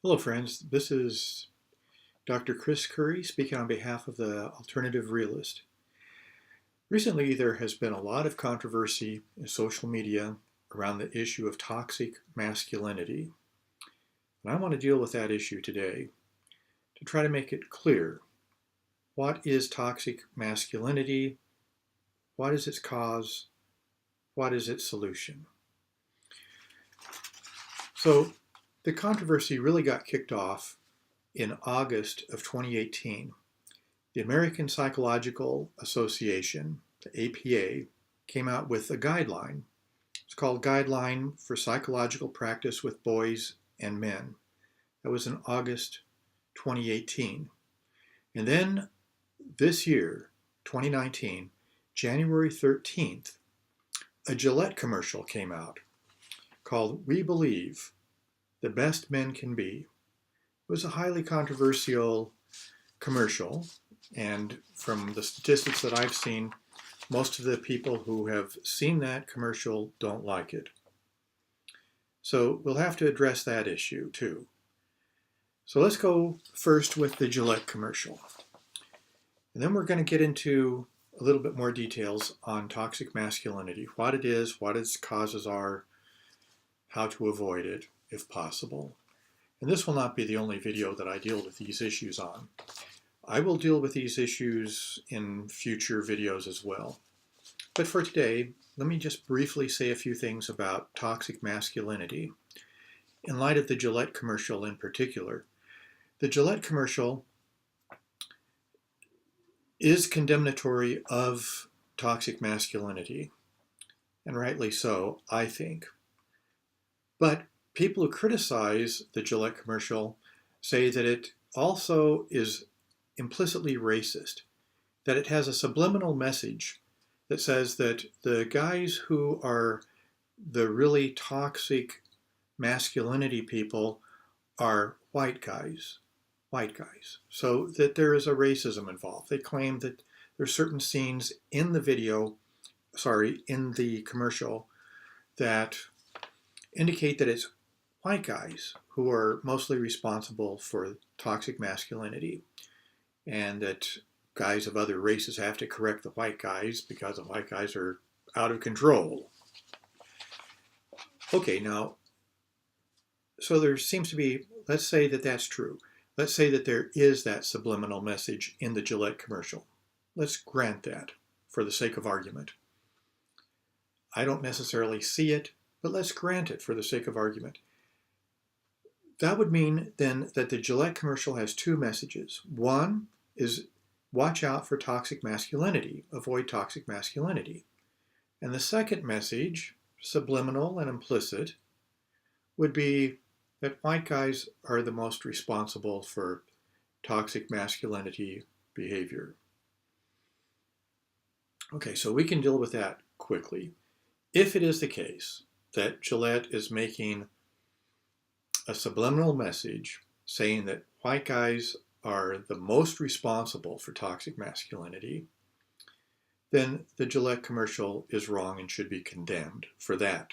Hello, friends. This is Dr. Chris Curry speaking on behalf of the Alternative Realist. Recently, there has been a lot of controversy in social media around the issue of toxic masculinity. And I want to deal with that issue today to try to make it clear. What is toxic masculinity? What is its cause? What is its solution? So, the controversy really got kicked off in August of 2018. The American Psychological Association, the APA, came out with a guideline. It's called Guideline for Psychological Practice with Boys and Men. That was in August 2018. And then this year, 2019, January 13th, a Gillette commercial came out called We Believe the Best Men Can Be. It was a highly controversial commercial, and from the statistics that I've seen, most of the people who have seen that commercial don't like it. So we'll have to address that issue too. So let's go first with the Gillette commercial. And then we're going to get into a little bit more details on toxic masculinity, what it is, what its causes are, how to avoid it if possible. And this will not be the only video that I deal with these issues on. I will deal with these issues in future videos as well. But for today, let me just briefly say a few things about toxic masculinity. In light of the Gillette commercial in particular, the Gillette commercial is condemnatory of toxic masculinity, and rightly so, I think. But people who criticize the Gillette commercial say that it also is implicitly racist, that it has a subliminal message that says that the guys who are the really toxic masculinity people are white guys. So that there is a racism involved. They claim that there are certain scenes in the in the commercial that indicate that it's white guys who are mostly responsible for toxic masculinity, and that guys of other races have to correct the white guys because the white guys are out of control. Okay, now, so there seems to be, let's say that that's true. Let's say that there is that subliminal message in the Gillette commercial. Let's grant that for the sake of argument. I don't necessarily see it, but let's grant it for the sake of argument. That would mean then that the Gillette commercial has two messages. One is watch out for toxic masculinity, avoid toxic masculinity. And the second message, subliminal and implicit, would be that white guys are the most responsible for toxic masculinity behavior. Okay, so we can deal with that quickly. If it is the case that Gillette is making a subliminal message saying that white guys are the most responsible for toxic masculinity, then the Gillette commercial is wrong and should be condemned for that.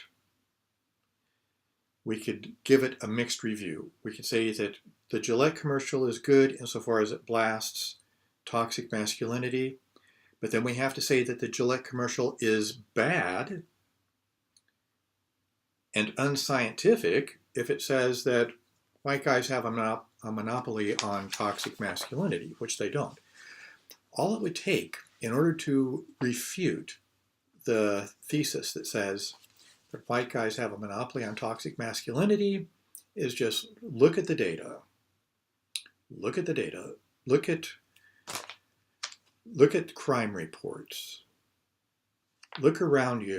We could give it a mixed review. We could say that the Gillette commercial is good insofar as it blasts toxic masculinity, but then we have to say that the Gillette commercial is bad and unscientific if it says that white guys have a monopoly on toxic masculinity, which they don't. All it would take in order to refute the thesis that says that white guys have a monopoly on toxic masculinity is just look at the data. Look at the data. Look at crime reports. Look around you.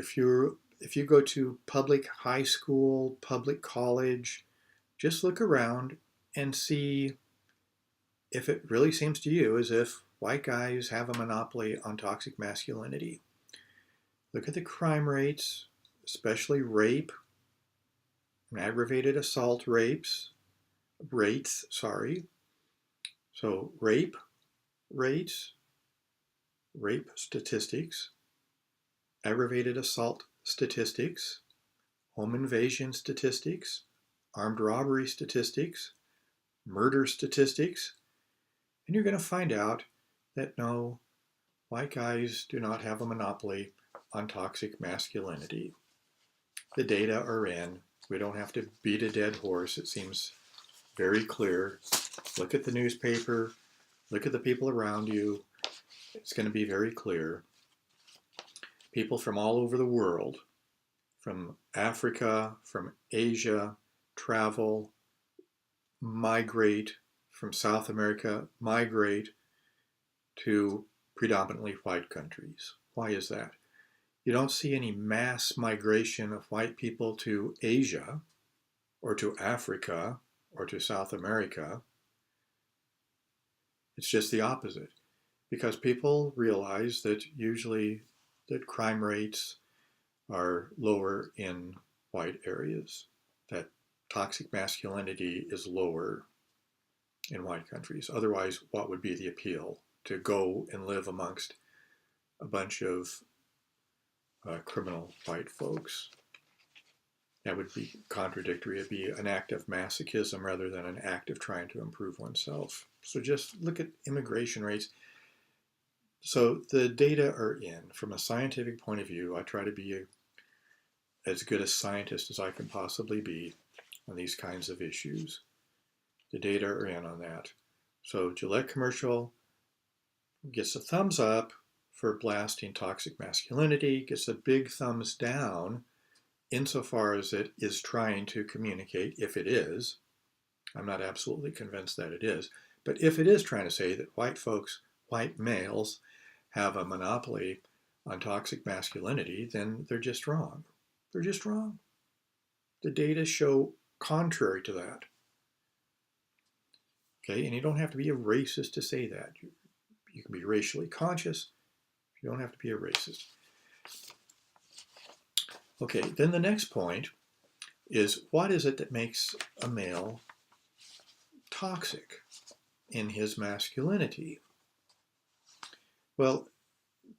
If you go to public high school, public college, just look around and see if it really seems to you as if white guys have a monopoly on toxic masculinity. Look at the crime rates, especially rape and aggravated assault rates. So rape rates, rape statistics, aggravated assault statistics, home invasion statistics, armed robbery statistics, murder statistics, and you're going to find out that no, white guys do not have a monopoly on toxic masculinity. The data are in. We don't have to beat a dead horse. It seems very clear. Look at the newspaper. Look at the people around you. It's going to be very clear. People from all over the world, from Africa, from Asia, travel, migrate, from South America, migrate to predominantly white countries. Why is that? You don't see any mass migration of white people to Asia or to Africa or to South America. It's just the opposite, because people realize that usually that crime rates are lower in white areas, that toxic masculinity is lower in white countries. Otherwise, what would be the appeal? To go and live amongst a bunch of criminal white folks. That would be contradictory. It'd be an act of masochism rather than an act of trying to improve oneself. So just look at immigration rates. So the data are in. From a scientific point of view, I try to be as good a scientist as I can possibly be on these kinds of issues. The data are in on that. So Gillette commercial gets a thumbs up for blasting toxic masculinity, gets a big thumbs down insofar as it is trying to communicate, if it is. I'm not absolutely convinced that it is, but if it is trying to say that white folks, white males, have a monopoly on toxic masculinity, then they're just wrong. They're just wrong. The data show contrary to that. Okay, and you don't have to be a racist to say that. You can be racially conscious. You don't have to be a racist. Okay, then the next point is, what is it that makes a male toxic in his masculinity? Well,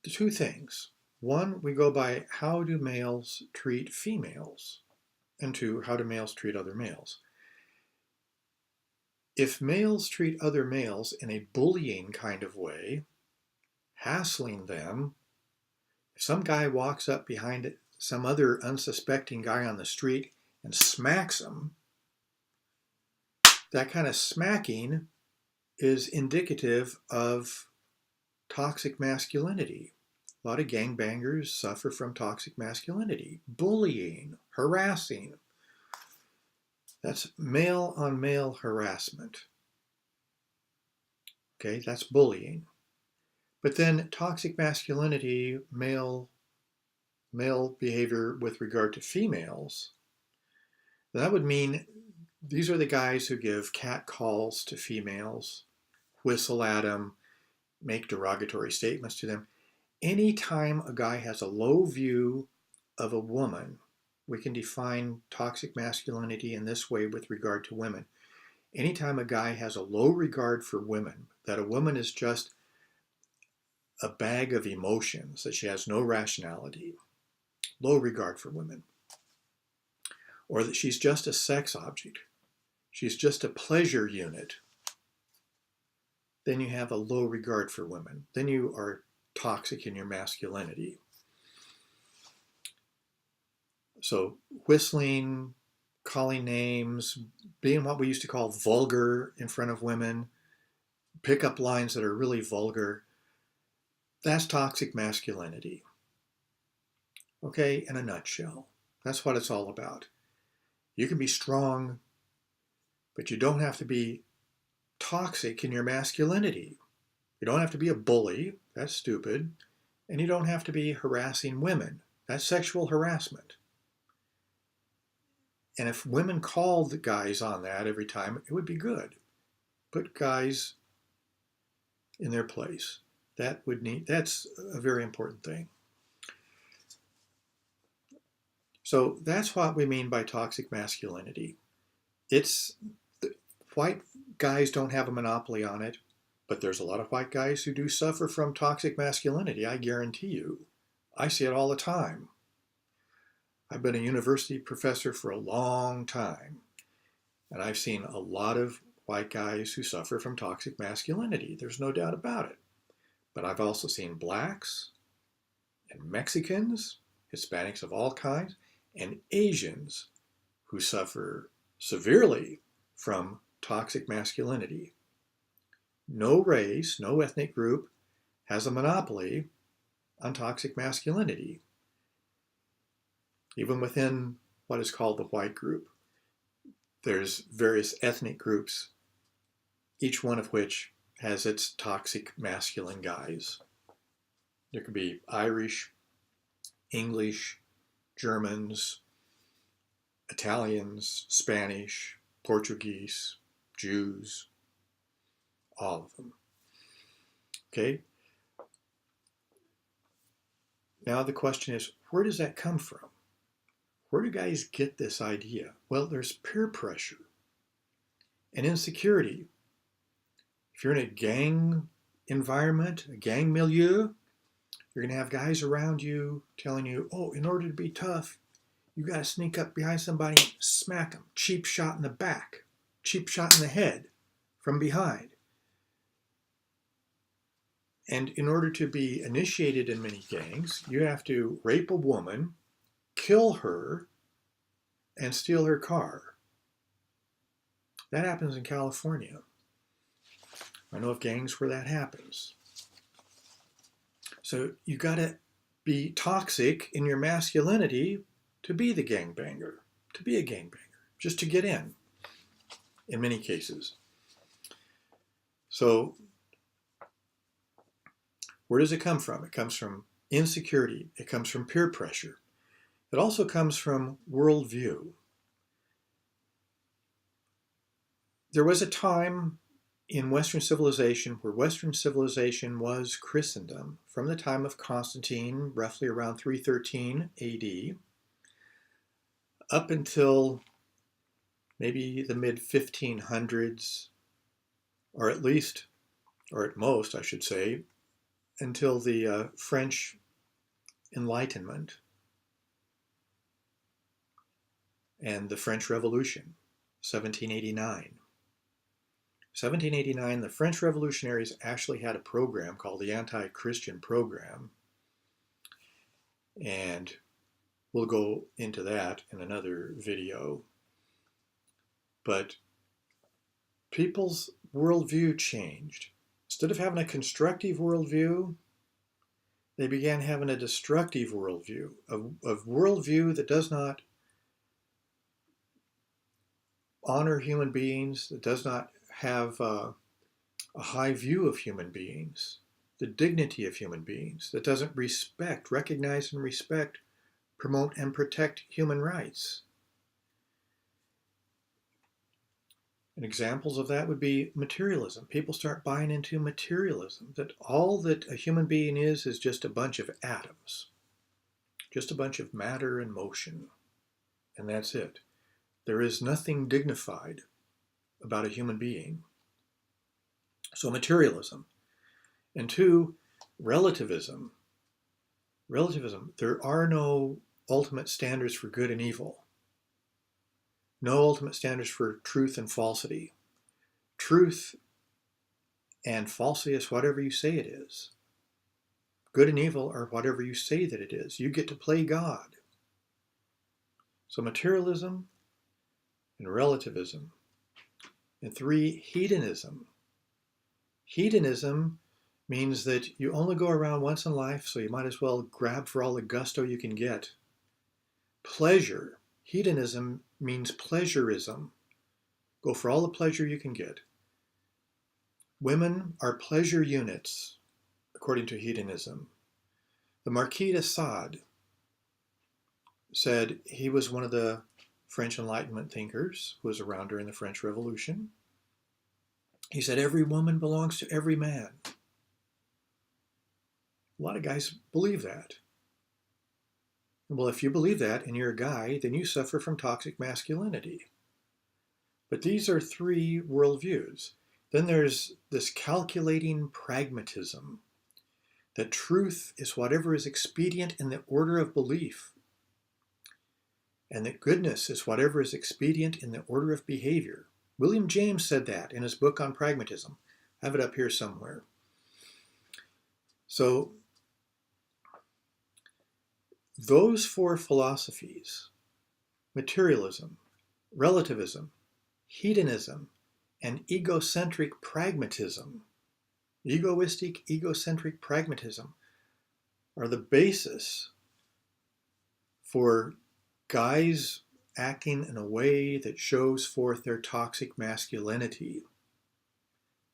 the two things. One, we go by how do males treat females? And two, how do males treat other males? If males treat other males in a bullying kind of way, hassling them, if some guy walks up behind some other unsuspecting guy on the street and smacks him, that kind of smacking is indicative of toxic masculinity. A lot of gangbangers suffer from toxic masculinity, bullying, harassing. That's male on male harassment. Okay, that's bullying. But then toxic masculinity, male behavior with regard to females, that would mean these are the guys who give cat calls to females, whistle at them, make derogatory statements to them. Anytime a guy has a low view of a woman, we can define toxic masculinity in this way with regard to women. Anytime a guy has a low regard for women, that a woman is just a bag of emotions, that she has no rationality, low regard for women, or that she's just a sex object, she's just a pleasure unit, then you have a low regard for women. Then you are toxic in your masculinity. So whistling, calling names, being what we used to call vulgar in front of women, pick up lines that are really vulgar, that's toxic masculinity. Okay, in a nutshell, that's what it's all about. You can be strong, but you don't have to be toxic in your masculinity. You don't have to be a bully, that's stupid, and you don't have to be harassing women, that's sexual harassment. And if women called guys on that every time, it would be good. Put guys in their place. That's a very important thing. So that's what we mean by toxic masculinity. White guys don't have a monopoly on it, but there's a lot of white guys who do suffer from toxic masculinity, I guarantee you. I see it all the time. I've been a university professor for a long time, and I've seen a lot of white guys who suffer from toxic masculinity. There's no doubt about it. But I've also seen blacks and Mexicans, Hispanics of all kinds, and Asians who suffer severely from toxic masculinity. No race, no ethnic group has a monopoly on toxic masculinity, even within what is called the white group. There's various ethnic groups, each one of which has its toxic masculine guys. There could be Irish, English, Germans, Italians, Spanish, Portuguese, Jews, all of them. Okay? Now the question is, where does that come from? Where do guys get this idea? Well, there's peer pressure and insecurity. If you're in a gang environment, a gang milieu, you're going to have guys around you telling you, oh, in order to be tough, you got to sneak up behind somebody and smack them. Cheap shot in the back, cheap shot in the head from behind. And in order to be initiated in many gangs, you have to rape a woman, kill her, and steal her car. That happens in California. I know of gangs where that happens. So you got to be toxic in your masculinity to be the gangbanger, to be a gangbanger, just to get in many cases. So where does it come from? It comes from insecurity. It comes from peer pressure. It also comes from worldview. There was a time in Western civilization where Western civilization was Christendom from the time of Constantine, roughly around 313 AD, up until maybe the mid-1500s, or at least, or at most, I should say, until the French Enlightenment and the French Revolution, 1789. 1789, the French revolutionaries actually had a program called the Anti-Christian Program, and we'll go into that in another video. But people's worldview changed. Instead of having a constructive worldview, they began having a destructive worldview, of worldview that does not honor human beings, that does not have a high view of human beings, the dignity of human beings, that doesn't respect, recognize and respect, promote and protect human rights. And examples of that would be materialism. People start buying into materialism, that all that a human being is just a bunch of atoms, just a bunch of matter and motion, and that's it. There is nothing dignified about a human being. So materialism. And two, relativism. Relativism. There are no ultimate standards for good and evil. No ultimate standards for truth and falsity. Truth and falsity is whatever you say it is. Good and evil are whatever you say that it is. You get to play God. So materialism and relativism. And three, hedonism. Hedonism means that you only go around once in life, so you might as well grab for all the gusto you can get. Pleasure. Hedonism means pleasurism. Go for all the pleasure you can get. Women are pleasure units, according to hedonism. The Marquis de Sade said he was one of the French Enlightenment thinkers who was around during the French Revolution. He said, every woman belongs to every man. A lot of guys believe that. Well, if you believe that and you're a guy, then you suffer from toxic masculinity. But these are three worldviews. Then there's this calculating pragmatism, that truth is whatever is expedient in the order of belief, and that goodness is whatever is expedient in the order of behavior. William James said that in his book on pragmatism. I have it up here somewhere. So those four philosophies, materialism, relativism, hedonism, and egocentric pragmatism, egocentric pragmatism, are the basis for guys acting in a way that shows forth their toxic masculinity.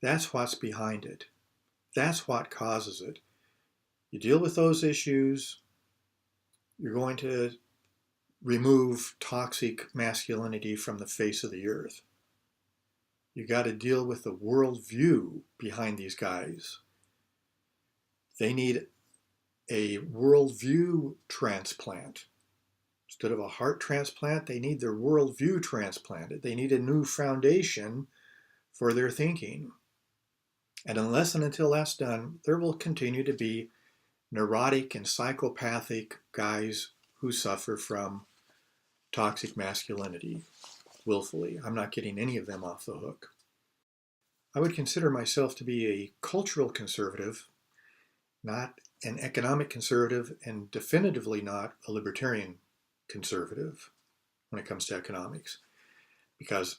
That's what's behind it. That's what causes it. You deal with those issues, you're going to remove toxic masculinity from the face of the earth. You got to deal with the worldview behind these guys. They need a worldview transplant. Instead of a heart transplant, they need their worldview transplanted. They need a new foundation for their thinking. And unless and until that's done, there will continue to be neurotic and psychopathic guys who suffer from toxic masculinity willfully. I'm not getting any of them off the hook. I would consider myself to be a cultural conservative, not an economic conservative, and definitively not a libertarian conservative when it comes to economics, because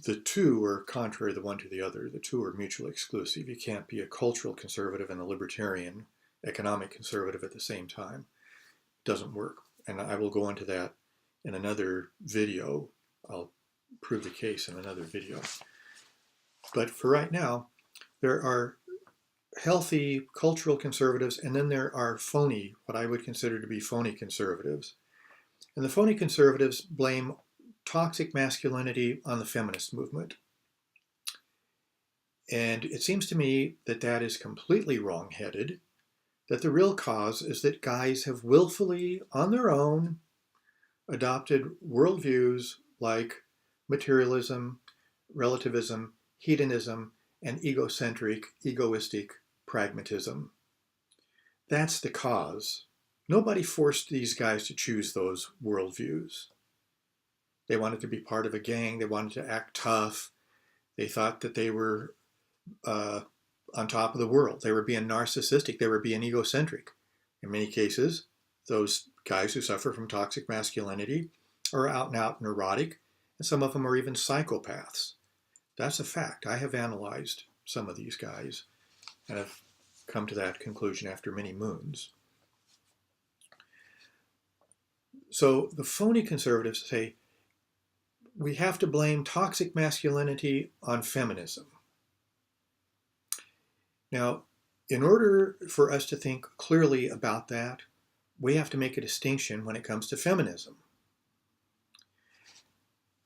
the two are contrary the one to the other. The two are mutually exclusive. You can't be a cultural conservative and a libertarian economic conservative at the same time. It doesn't work. And I will go into that in another video. I'll prove the case in another video. But for right now, there are healthy cultural conservatives, and then there are phony, what I would consider to be phony conservatives. And the phony conservatives blame toxic masculinity on the feminist movement. And it seems to me that that is completely wrong-headed, that the real cause is that guys have willfully, on their own, adopted worldviews like materialism, relativism, hedonism, and egoistic pragmatism. That's the cause. Nobody forced these guys to choose those worldviews. They wanted to be part of a gang. They wanted to act tough. They thought that they were on top of the world. They were being narcissistic. They were being egocentric. In many cases, those guys who suffer from toxic masculinity are out and out neurotic, and some of them are even psychopaths. That's a fact. I have analyzed some of these guys and have come to that conclusion after many moons. So the phony conservatives say we have to blame toxic masculinity on feminism. Now, in order for us to think clearly about that, we have to make a distinction when it comes to feminism.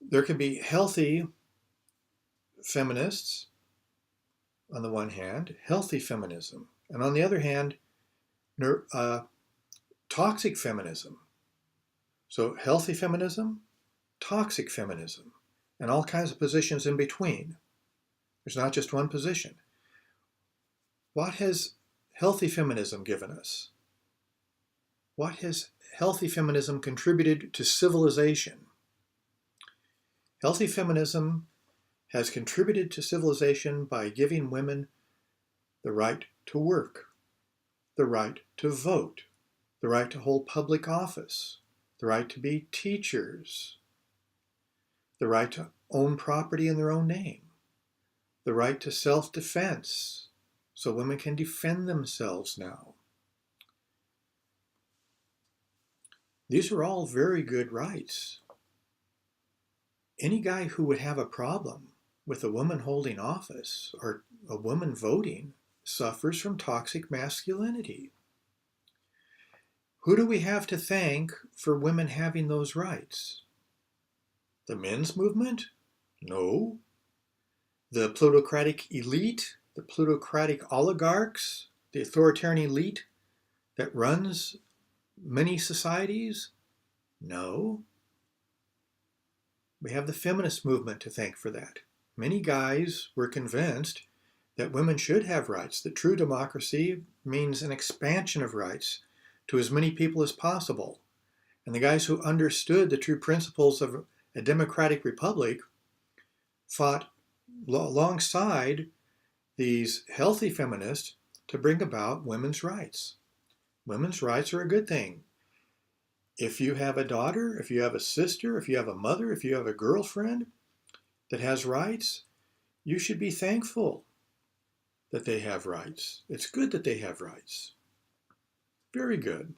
There can be healthy feminists on the one hand, healthy feminism, and on the other hand, toxic feminism. So healthy feminism, toxic feminism, and all kinds of positions in between. There's not just one position. What has healthy feminism given us? What has healthy feminism contributed to civilization? Healthy feminism has contributed to civilization by giving women the right to work, the right to vote, the right to hold public office, the right to be teachers, the right to own property in their own name, the right to self-defense, so women can defend themselves now. These are all very good rights. Any guy who would have a problem with a woman holding office or a woman voting suffers from toxic masculinity. Who do we have to thank for women having those rights? The men's movement? No. The plutocratic elite? The plutocratic oligarchs? The authoritarian elite that runs many societies? No. We have the feminist movement to thank for that. Many guys were convinced that women should have rights, that true democracy means an expansion of rights to as many people as possible. And the guys who understood the true principles of a democratic republic fought alongside these healthy feminists to bring about women's rights. Women's rights are a good thing. If you have a daughter, if you have a sister, if you have a mother, if you have a girlfriend that has rights, you should be thankful that they have rights. It's good that they have rights. Very good.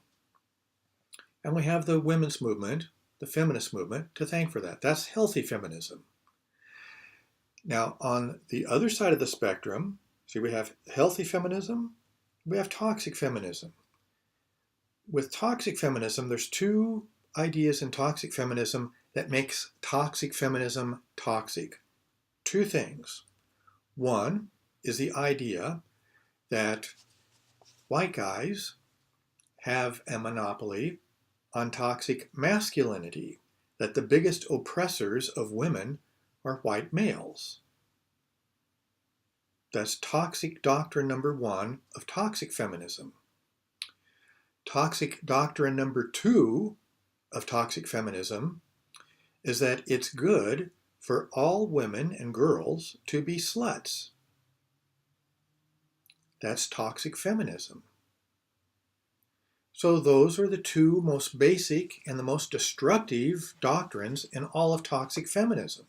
And we have the women's movement, the feminist movement, to thank for that. That's healthy feminism. Now, on the other side of the spectrum, see, we have healthy feminism, we have toxic feminism. With toxic feminism, there's two ideas in toxic feminism that makes toxic feminism toxic. Two things. One is the idea that white guys have a monopoly on toxic masculinity, that the biggest oppressors of women are white males. That's toxic doctrine number one of toxic feminism. Toxic doctrine number two of toxic feminism is that it's good for all women and girls to be sluts. That's toxic feminism. So those are the two most basic and the most destructive doctrines in all of toxic feminism.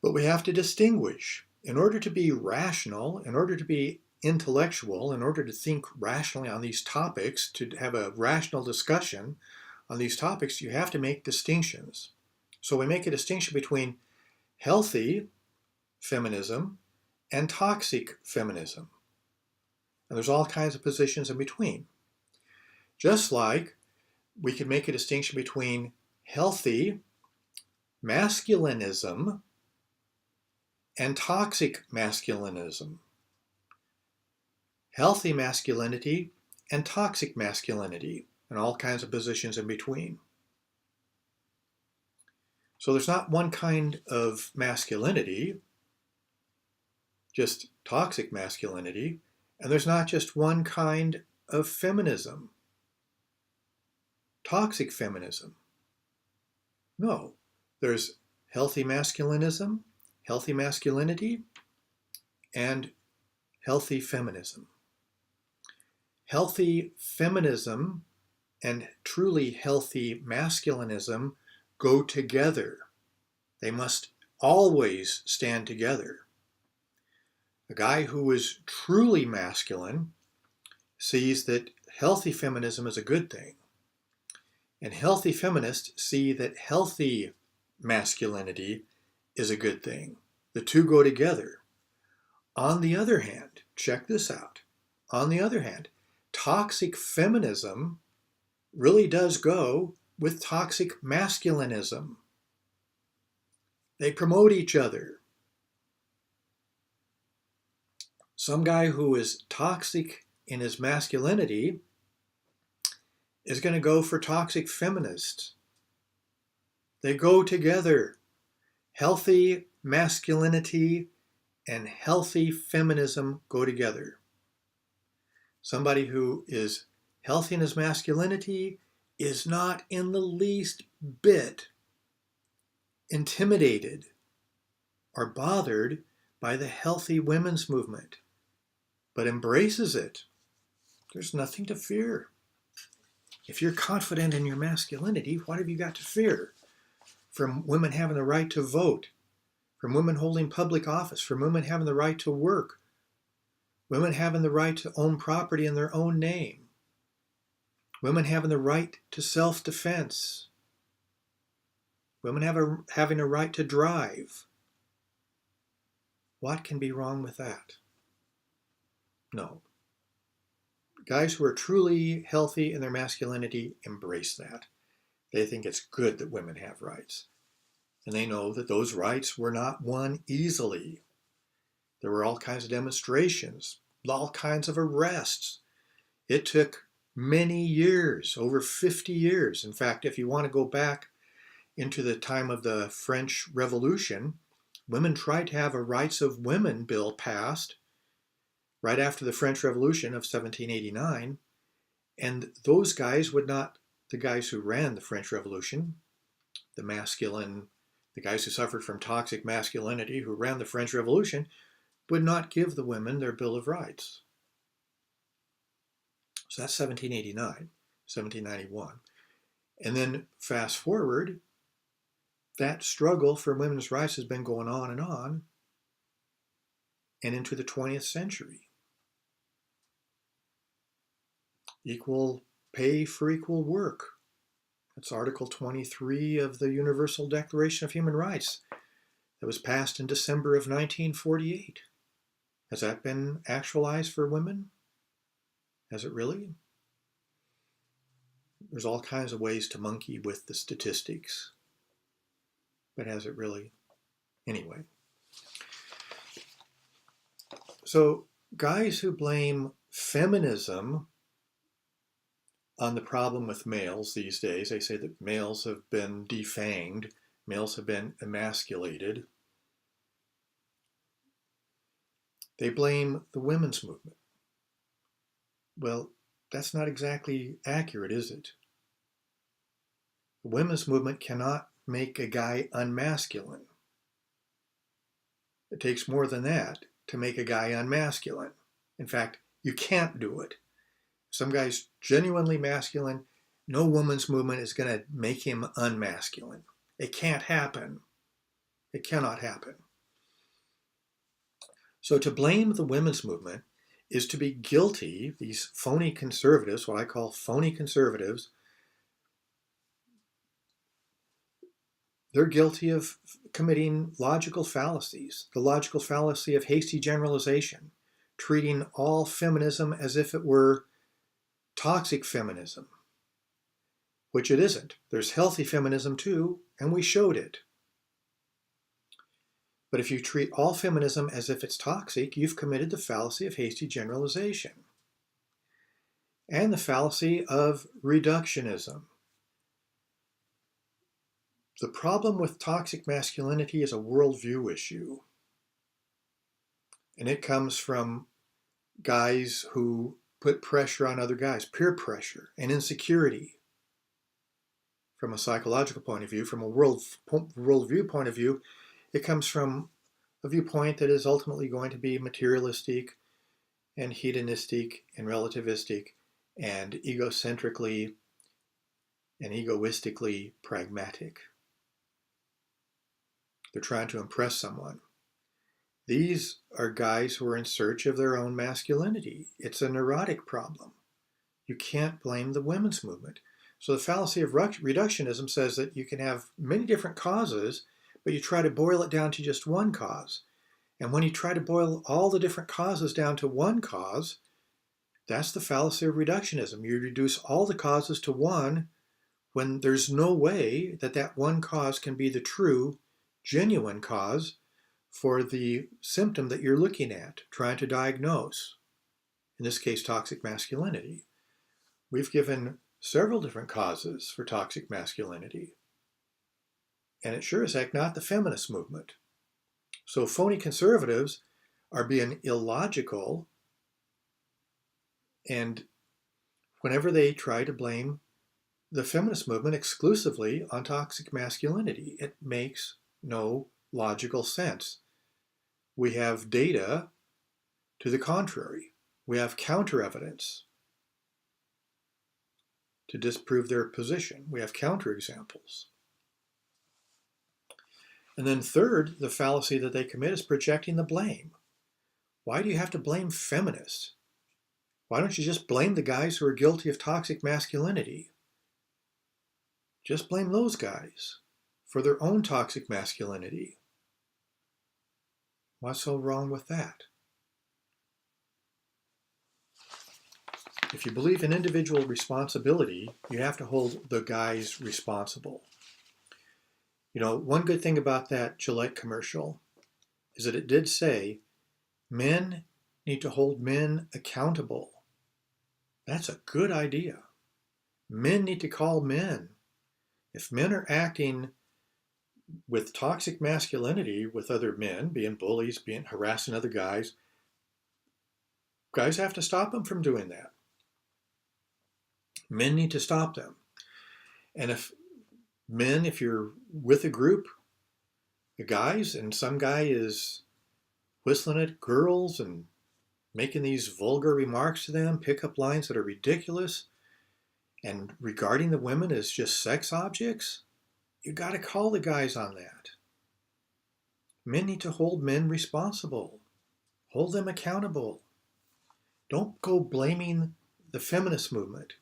But we have to distinguish. In order to be rational, in order to be intellectual, in order to think rationally on these topics, to have a rational discussion on these topics, you have to make distinctions. So we make a distinction between healthy feminism and toxic feminism. And there's all kinds of positions in between. Just like we could make a distinction between healthy masculinism and toxic masculinism. Healthy masculinity and toxic masculinity, and all kinds of positions in between. So there's not one kind of masculinity, just toxic masculinity, and there's not just one kind of feminism, toxic feminism. No, there's healthy masculinism, healthy masculinity, and healthy feminism. Healthy feminism and truly healthy masculinism go together. They must always stand together. A guy who is truly masculine sees that healthy feminism is a good thing. And healthy feminists see that healthy masculinity is a good thing. The two go together. On the other hand, check this out. On the other hand, toxic feminism really does go with toxic masculinism. They promote each other. Some guy who is toxic in his masculinity is going to go for toxic feminists. They go together. Healthy masculinity and healthy feminism go together. Somebody who is healthy in his masculinity is not in the least bit intimidated or bothered by the healthy women's movement, but embraces it. There's nothing to fear. If you're confident in your masculinity, what have you got to fear? From women having the right to vote, from women holding public office, from women having the right to work, women having the right to own property in their own name, women having the right to self-defense, women having a right to drive. What can be wrong with that? No. Guys who are truly healthy in their masculinity embrace that. They think it's good that women have rights. And they know that those rights were not won easily. There were all kinds of demonstrations, all kinds of arrests. It took many years, over 50 years. In fact, if you want to go back into the time of the French Revolution, women tried to have a Rights of Women bill passed right after the French Revolution of 1789. And those guys would not, the guys who ran the French Revolution, the masculine the guys who suffered from toxic masculinity, who ran the French Revolution, would not give the women their Bill of Rights. So that's 1789, 1791. And then fast forward, that struggle for women's rights has been going on and into the 20th century. Equal pay for equal work. That's Article 23 of the Universal Declaration of Human Rights that was passed in December of 1948. Has that been actualized for women? Has it really? There's all kinds of ways to monkey with the statistics, but has it really? Anyway. So guys who blame feminism on the problem with males these days, they say that males have been defanged, males have been emasculated. They blame the women's movement. Well, that's not exactly accurate, is it? The women's movement cannot make a guy unmasculine. It takes more than that to make a guy unmasculine. In fact, you can't do it. Some guy's genuinely masculine, no woman's movement is going to make him unmasculine. It can't happen. It cannot happen. So to blame the women's movement is to be guilty, these phony conservatives, what I call phony conservatives, they're guilty of committing logical fallacies, the logical fallacy of hasty generalization, treating all feminism as if it were toxic feminism, which it isn't. There's healthy feminism too, and we showed it. But if you treat all feminism as if it's toxic, you've committed the fallacy of hasty generalization and the fallacy of reductionism. The problem with toxic masculinity is a worldview issue. And it comes from guys who put pressure on other guys, peer pressure and insecurity. From a psychological point of view, from a worldview point of view, it comes from a viewpoint that is ultimately going to be materialistic and hedonistic and relativistic and egocentrically and egoistically pragmatic. They're trying to impress someone. These are guys who are in search of their own masculinity. It's a neurotic problem. You can't blame the women's movement. So the fallacy of reductionism says that you can have many different causes, but you try to boil it down to just one cause. And when you try to boil all the different causes down to one cause, that's the fallacy of reductionism. You reduce all the causes to one when there's no way that that one cause can be the true, genuine cause for the symptom that you're looking at, trying to diagnose. In this case, toxic masculinity. We've given several different causes for toxic masculinity. And it sure as heck not the feminist movement. So phony conservatives are being illogical, and whenever they try to blame the feminist movement exclusively on toxic masculinity, it makes no logical sense. We have data to the contrary. We have counter evidence to disprove their position. We have counterexamples. And then third, the fallacy that they commit is projecting the blame. Why do you have to blame feminists? Why don't you just blame the guys who are guilty of toxic masculinity? Just blame those guys for their own toxic masculinity. What's so wrong with that? If you believe in individual responsibility, you have to hold the guys responsible. You know, one good thing about that Gillette commercial is that it did say men need to hold men accountable. That's a good idea. Men need to call men. If men are acting with toxic masculinity with other men, being bullies, being harassing other guys, guys have to stop them from doing that. Men need to stop them. And if you're with a group the guys, and some guy is whistling at girls and making these vulgar remarks to them, pickup lines that are ridiculous, and regarding the women as just sex objects, you got to call the guys on that. Men need to hold men responsible, hold them accountable. Don't go blaming the feminist movement.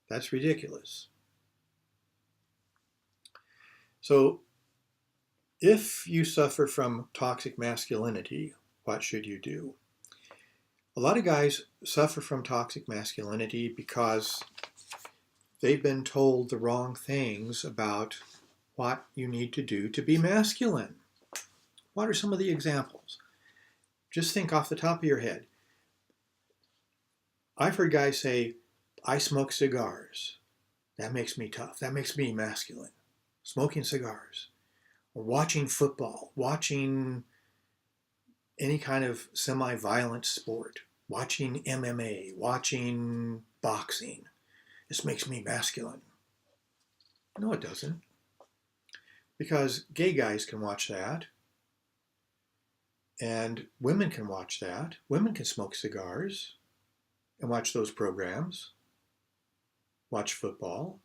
That's ridiculous. So, if you suffer from toxic masculinity, what should you do? A lot of guys suffer from toxic masculinity because they've been told the wrong things about what you need to do to be masculine. What are some of the examples? Just think off the top of your head. I've heard guys say, I smoke cigars. That makes me tough. That makes me masculine. Smoking cigars. Or watching football. Watching any kind of semi-violent sport. Watching MMA. Watching boxing. This makes me masculine. No, it doesn't. Because gay guys can watch that. And women can watch that. Women can smoke cigars and watch those programs. Watch football.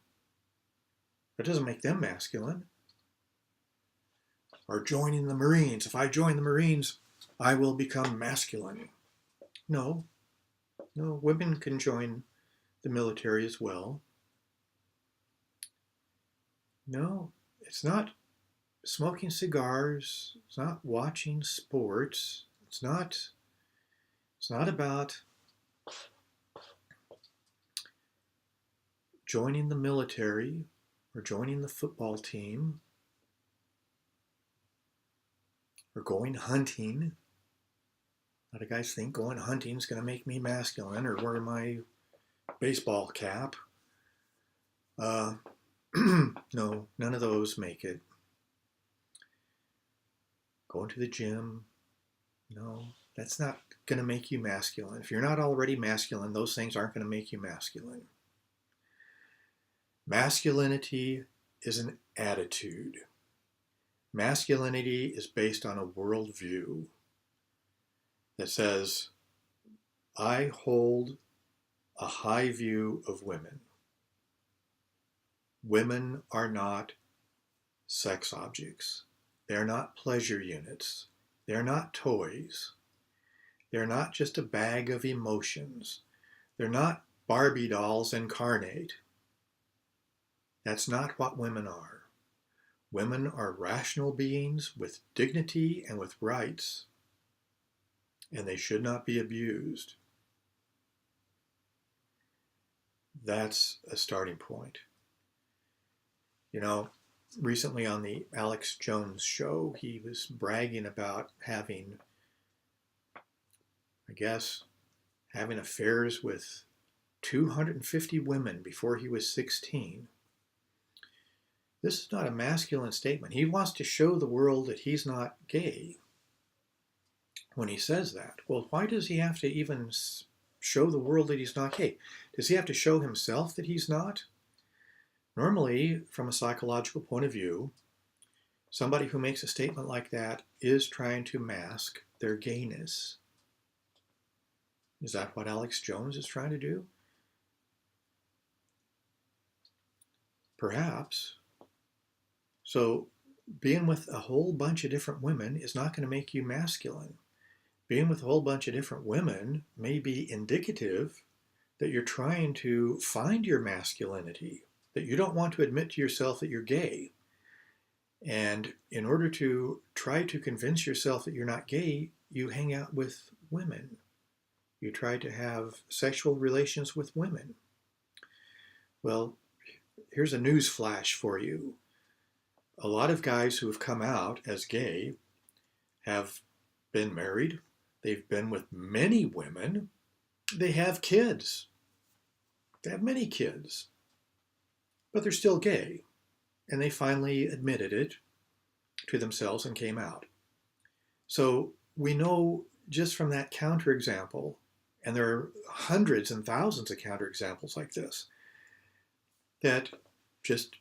That doesn't make them masculine. Or joining the Marines. If I join the Marines, I will become masculine. No. No, women can join the military as well. No, it's not smoking cigars. It's not watching sports. It's not about joining the military or joining the football team or going hunting. A lot of guys think going hunting is going to make me masculine, or wearing my baseball cap. No, none of those make it. Going to the gym, no, that's not going to make you masculine. If you're not already masculine, those things aren't going to make you masculine. Masculinity is an attitude. Masculinity is based on a worldview that says, I hold a high view of women. Women are not sex objects. They're not pleasure units. They're not toys. They're not just a bag of emotions. They're not Barbie dolls incarnate. That's not what women are. Women are rational beings with dignity and with rights, and they should not be abused. That's a starting point. You know, recently on the Alex Jones show, he was bragging about having affairs with 250 women before he was 16. This is not a masculine statement. He wants to show the world that he's not gay when he says that. Well, why does he have to even show the world that he's not gay? Does he have to show himself that he's not? Normally, from a psychological point of view, somebody who makes a statement like that is trying to mask their gayness. Is that what Alex Jones is trying to do? Perhaps. So, being with a whole bunch of different women is not going to make you masculine. Being with a whole bunch of different women may be indicative that you're trying to find your masculinity, that you don't want to admit to yourself that you're gay. And in order to try to convince yourself that you're not gay, you hang out with women. You try to have sexual relations with women. Well, here's a news flash for you. A lot of guys who have come out as gay have been married. They've been with many women. They have kids. They have many kids. But they're still gay. And they finally admitted it to themselves and came out. So we know just from that counterexample, and there are hundreds and thousands of counterexamples like this, that just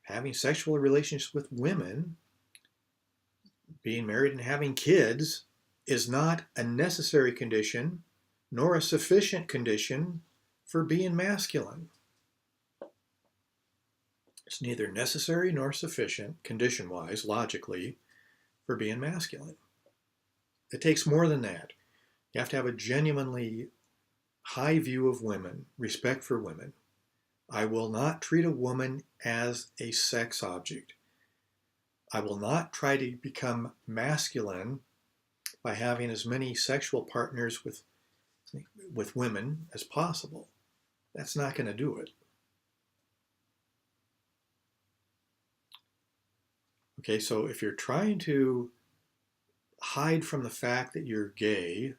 having sexual relations with women being married and having kids is not a necessary condition nor a sufficient condition for being masculine. It's neither necessary nor sufficient, condition-wise, logically, for being masculine. It takes more than that. You have to have a genuinely high view of women, respect for women. I will not treat a woman as a sex object. I will not try to become masculine by having as many sexual partners with women as possible. That's not going to do it. Okay, so if you're trying to hide from the fact that you're gay,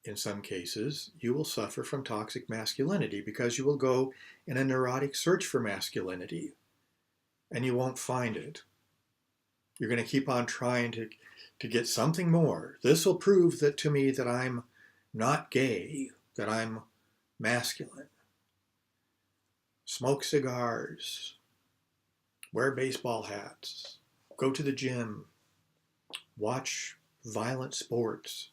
in some cases, you will suffer from toxic masculinity because you will go in a neurotic search for masculinity and you won't find it. You're going to keep on trying to get something more. This will prove that to me that I'm not gay, that I'm masculine. Smoke cigars, wear baseball hats, go to the gym, watch violent sports.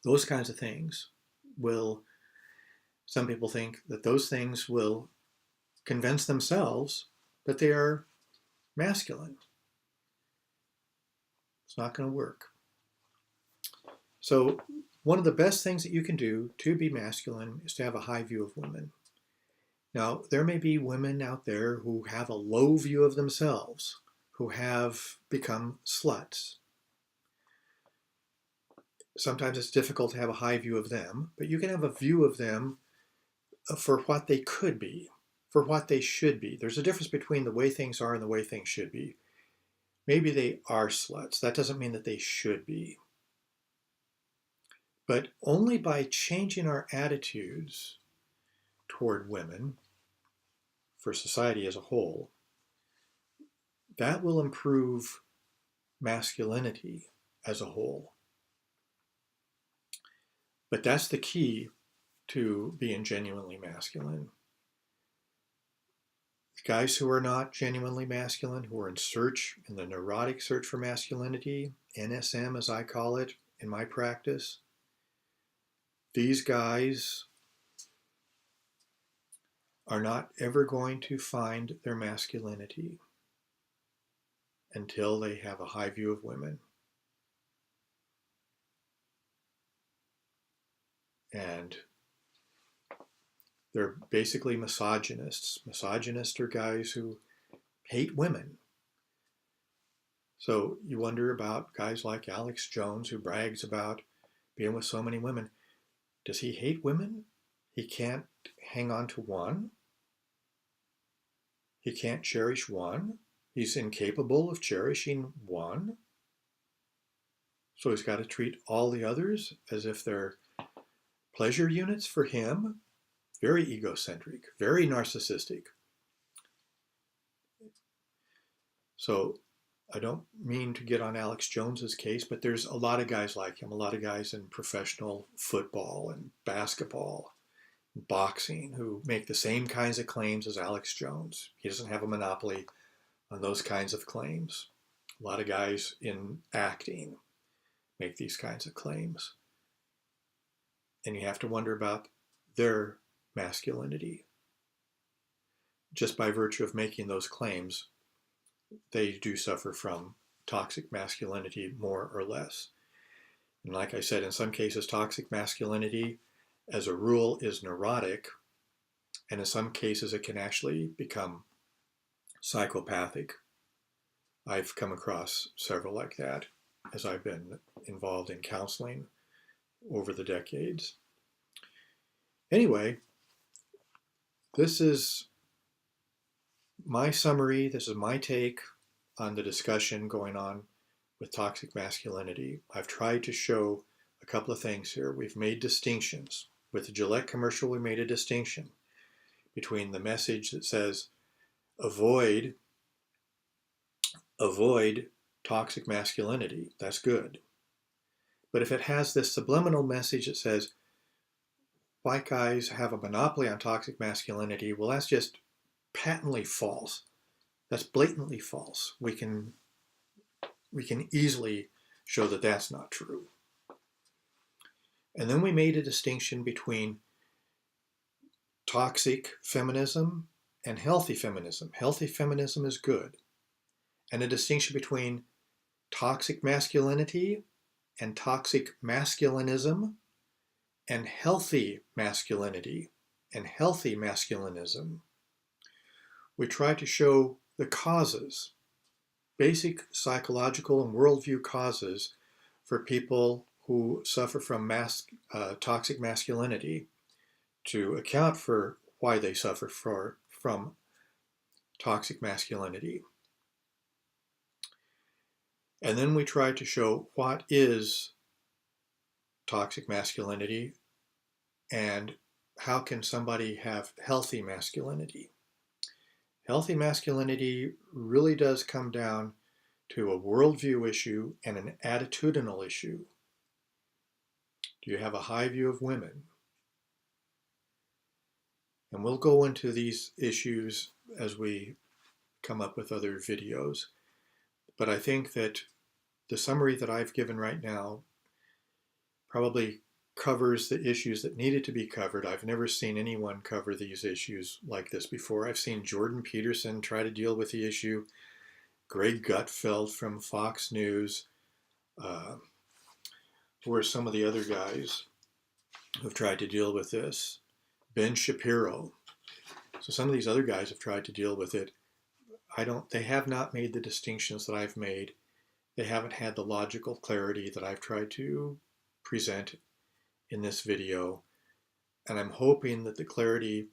Those kinds of things will, some people think that those things will convince themselves that they are masculine. It's not going to work. So one of the best things that you can do to be masculine is to have a high view of women. Now, there may be women out there who have a low view of themselves, who have become sluts. Sometimes it's difficult to have a high view of them, but you can have a view of them for what they could be, for what they should be. There's a difference between the way things are and the way things should be. Maybe they are sluts. That doesn't mean that they should be. But only by changing our attitudes toward women, for society as a whole, that will improve masculinity as a whole. But that's the key to being genuinely masculine. Guys who are not genuinely masculine, who are in the neurotic search for masculinity, NSM as I call it in my practice, these guys are not ever going to find their masculinity until they have a high view of women. And they're basically misogynists. Misogynists are guys who hate women. So you wonder about guys like Alex Jones, who brags about being with so many women. Does he hate women? He can't hang on to one. He can't cherish one. He's incapable of cherishing one. So he's got to treat all the others as if they're pleasure units for him. Very egocentric, very narcissistic. So I don't mean to get on Alex Jones's case, but there's a lot of guys like him, a lot of guys in professional football and basketball, and boxing, who make the same kinds of claims as Alex Jones. He doesn't have a monopoly on those kinds of claims. A lot of guys in acting make these kinds of claims. And you have to wonder about their masculinity. Just by virtue of making those claims, they do suffer from toxic masculinity more or less. And like I said, in some cases, toxic masculinity, as a rule, is neurotic. And in some cases, it can actually become psychopathic. I've come across several like that as I've been involved in counseling over the decades. Anyway, this is my summary. This is my take on the discussion going on with toxic masculinity. I've tried to show a couple of things here. We've made distinctions. With the Gillette commercial, we made a distinction between the message that says, avoid toxic masculinity. That's good. But if it has this subliminal message that says, white guys have a monopoly on toxic masculinity, well, that's just patently false. That's blatantly false. We can easily show that that's not true. And then we made a distinction between toxic feminism and healthy feminism. Healthy feminism is good. And a distinction between toxic masculinity and toxic masculinism and healthy masculinity and healthy masculinism. We try to show the causes, basic psychological and worldview causes for people who suffer from toxic masculinity, to account for why they suffer from toxic masculinity. And then we try to show what is toxic masculinity and how can somebody have healthy masculinity. Healthy masculinity really does come down to a worldview issue and an attitudinal issue. Do you have a high view of women? And we'll go into these issues as we come up with other videos. But I think that the summary that I've given right now probably covers the issues that needed to be covered. I've never seen anyone cover these issues like this before. I've seen Jordan Peterson try to deal with the issue, Greg Gutfeld from Fox News, who are some of the other guys who've tried to deal with this. Ben Shapiro. So some of these other guys have tried to deal with it. They have not made the distinctions that I've made. They haven't had the logical clarity that I've tried to present in this video. And I'm hoping that the clarity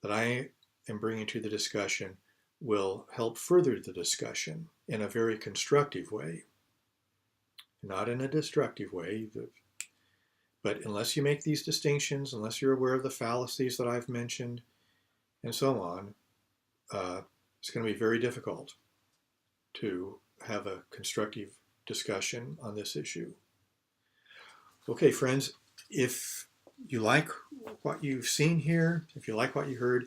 that I am bringing to the discussion will help further the discussion in a very constructive way, not in a destructive way. But unless you make these distinctions, unless you're aware of the fallacies that I've mentioned, and so on, it's going to be very difficult to have a constructive discussion on this issue. Okay, friends, if you like what you've seen here, if you like what you heard,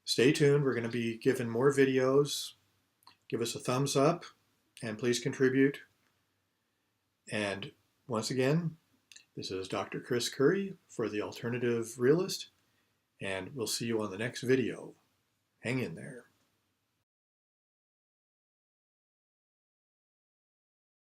stay tuned. We're going to be giving more videos. Give us a thumbs up and please contribute. And once again, this is Dr. Chris Curry for The Alternative Realist, and we'll see you on the next video. Hang in there.